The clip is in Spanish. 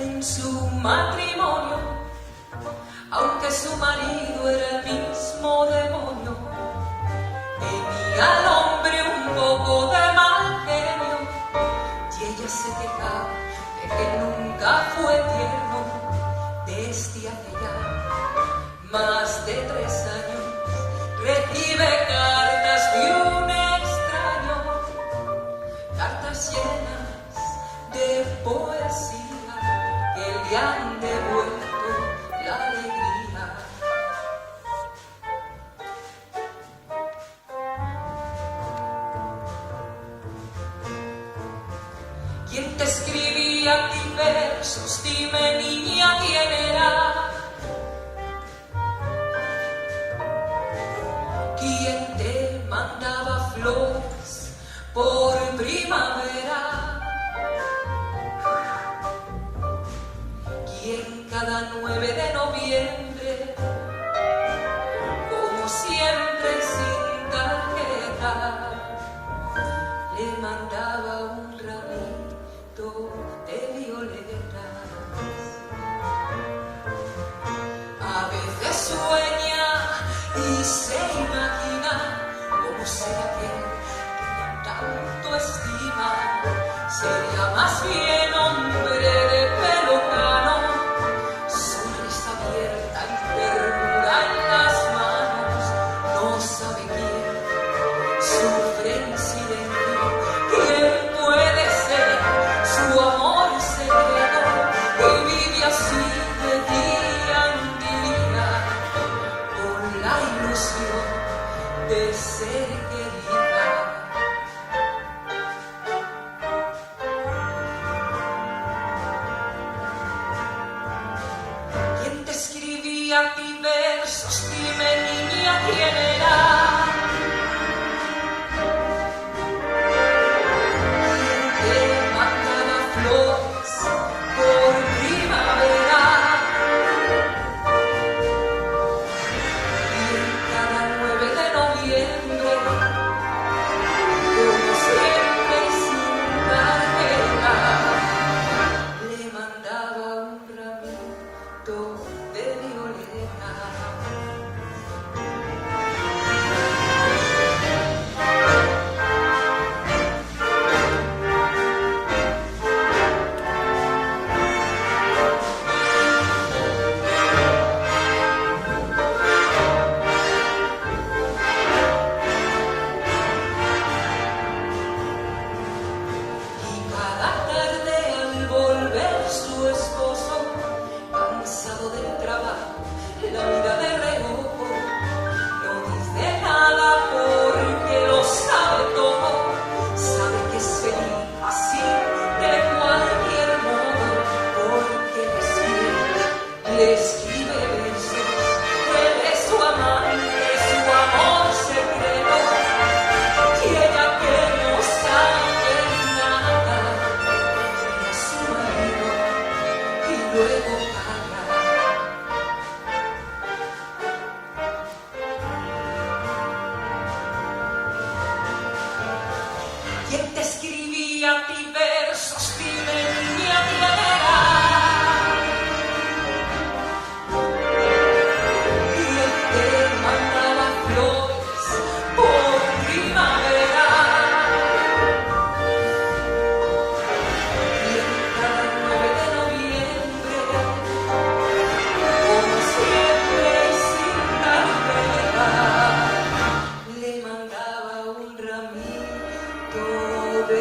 en su matrimonio, aunque su marido era el mismo demonio. Tenía al hombre un poco de mal genio y ella se quejaba de que nunca fue tierno. Desde hace ya más de 3 años recibe cartas de un extraño, cartas llenas de poesía que le han devuelto la alegría. ¿Quién te escribía ti versos? Dime, niña, ¿quién era? ¿Quién te mandaba flores por primavera? ¿Quién cada 9 de noviembre, como siempre sin tarjeta, le mandaba un ramito de violetas? A veces sueña y se imagina cómo será aquel que tanto estima. Sería más bien hombre de pelo cano, sonrisa abierta y ternura en las manos. No sabe quién sufre en silencio, quién puede ser su amor secreto, y vive así de día en día con la ilusión de ser querida. ¿Quién te escribía a ti versos? Dime, niña, ¿quién era? ¿Quién te mandaba flores por primavera? ¿Quién cada 9 de noviembre, como siempre y sin tarjeta, le mandaba un ramito de violeta? Y cada tarde al volver su esposo, cansado del trabajo, la vida de reojo, no dice nada porque lo sabe todo. Sabe que es feliz así de cualquier modo, porque le escribe versos. Él es su amante, su amor secreto, y ella que no sabe nada, y a su marido y luego calla. ¿Quién te escribía a ti versos? Dime, niña, ¿quién era? ¿Quién te mandaba flores por primavera? ¿Quién cada 9 de noviembre, como siempre y sin tarjeta, le mandaba un ramito de